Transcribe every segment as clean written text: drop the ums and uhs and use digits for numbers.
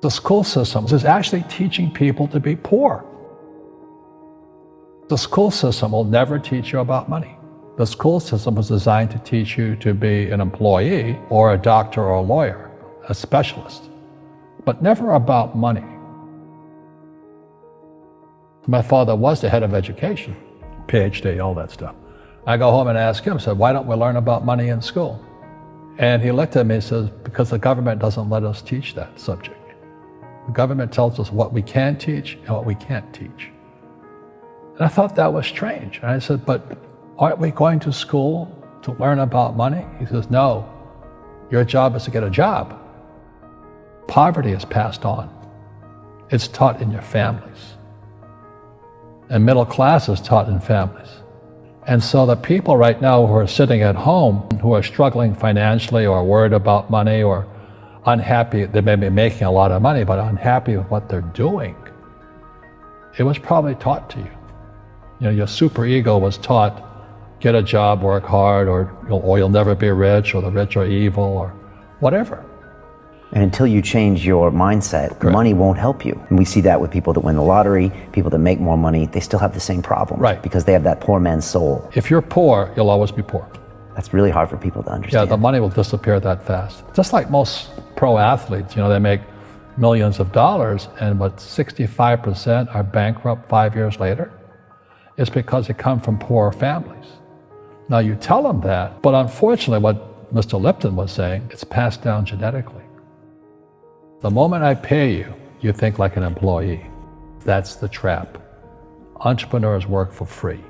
The school system is actually teaching people to be poor. The school system will never teach you about money. The school system was designed to teach you to be an employee or a doctor or a lawyer, a specialist, but never about money. My father was the head of education, PhD, all that stuff. I go home and ask him, I said, why don't we learn about money in school? And he looked at me and says, because the government doesn't let us teach that subject. The government tells us what we can teach and what we can't teach. And I thought that was strange. And I said, but aren't we going to school to learn about money? He says, no, your job is to get a job. Poverty is passed on. It's taught in your families. And middle class is taught in families. And so the people right now who are sitting at home, who are struggling financially or worried about money or unhappy, they may be making a lot of money, but unhappy with what they're doing, it was probably taught to you. You know, your super ego was taught, get a job, work hard, or you'll never be rich, or the rich are evil, or whatever. And until you change your mindset, Correct. Money won't help you. And we see that with people that win the lottery, people that make more money, they still have the same problem. Right. Because they have that poor man's soul. If you're poor, you'll always be poor. That's really hard for people to understand. Yeah, the money will disappear that fast. Just like most pro athletes, they make millions of dollars, and but 65% are bankrupt 5 years later. It's because they come from poor families. Now you tell them that, but unfortunately what Mr. Lipton was saying, it's passed down genetically. The moment I pay you, you think like an employee. That's the trap. Entrepreneurs work for free.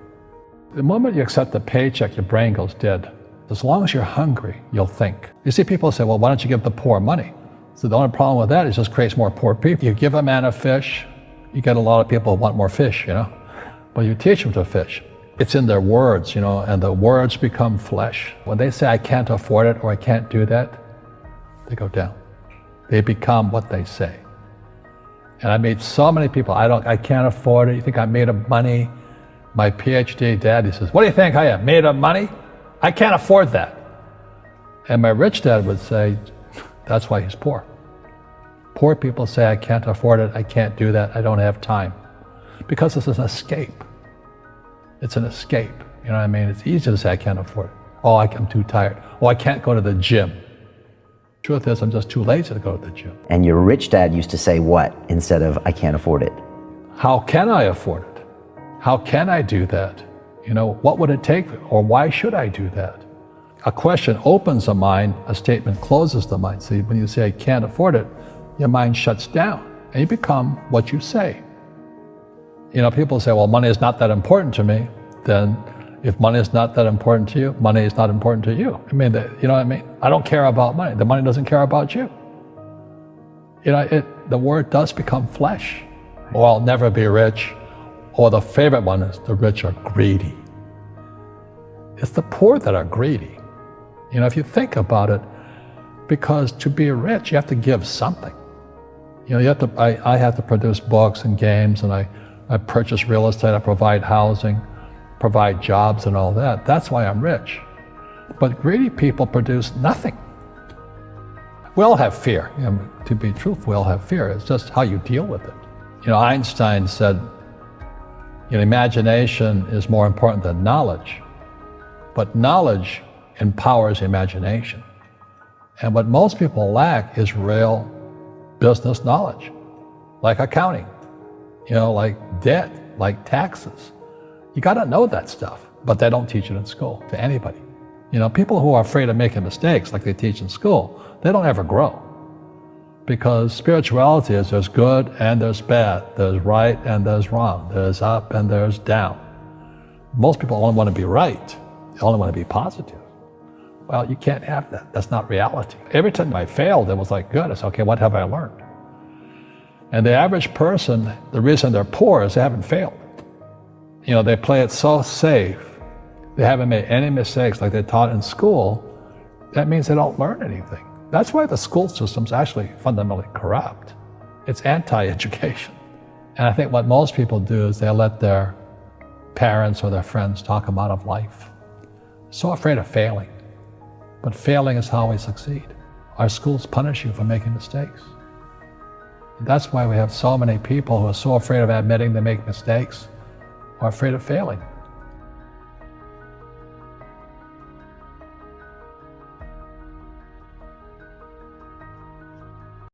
The moment you accept the paycheck, your brain goes dead. As long as you're hungry, you'll think. You see people say, well, why don't you give the poor money? So the only problem with that is it just creates more poor people. You give a man a fish, you get a lot of people who want more fish, But you teach them to fish. It's in their words, and the words become flesh. When they say, I can't afford it or I can't do that, they go down. They become what they say. And I meet so many people, I can't afford it. You think I'm made of money? My PhD dad, he says, what do you think I am, made of money? I can't afford that. And my rich dad would say, that's why he's poor. Poor people say, I can't afford it, I can't do that, I don't have time. Because this is an escape. It's an escape, you know what I mean? It's easy to say, I can't afford it. Oh, I'm too tired. Oh, I can't go to the gym. Truth is, I'm just too lazy to go to the gym. And your rich dad used to say what instead of, I can't afford it? How can I afford it? How can I do that? What would it take, or why should I do that? A question opens the mind, a statement closes the mind. See, when you say, I can't afford it, your mind shuts down, and you become what you say. People say, well, money is not that important to me. Then if money is not that important to you, money is not important to you. You know what I mean? I don't care about money. The money doesn't care about you. The word does become flesh. Or I'll never be rich. Or the favorite one is the rich are greedy. It's the poor that are greedy. If you think about it, because to be rich, you have to give something. I have to produce books and games, and I purchase real estate, I provide housing, provide jobs and all that. That's why I'm rich. But greedy people produce nothing. We all have fear. To be truthful, we all have fear. It's just how you deal with it. Einstein said, imagination is more important than knowledge, but knowledge empowers imagination. And what most people lack is real business knowledge, like accounting, like debt, like taxes. You got to know that stuff, but they don't teach it in school to anybody. People who are afraid of making mistakes like they teach in school, they don't ever grow. Because spirituality is there's good and there's bad, there's right and there's wrong, there's up and there's down. Most people only want to be right, they only want to be positive. Well, you can't have that. That's not reality. Every time I failed, it was like, good. I said, okay, what have I learned? And the average person, the reason they're poor is they haven't failed. They play it so safe. They haven't made any mistakes like they taught in school. That means they don't learn anything. That's why the school system's actually fundamentally corrupt. It's anti-education. And I think what most people do is they let their parents or their friends talk them out of life. So afraid of failing. But failing is how we succeed. Our schools punish you for making mistakes. That's why we have so many people who are so afraid of admitting they make mistakes or afraid of failing.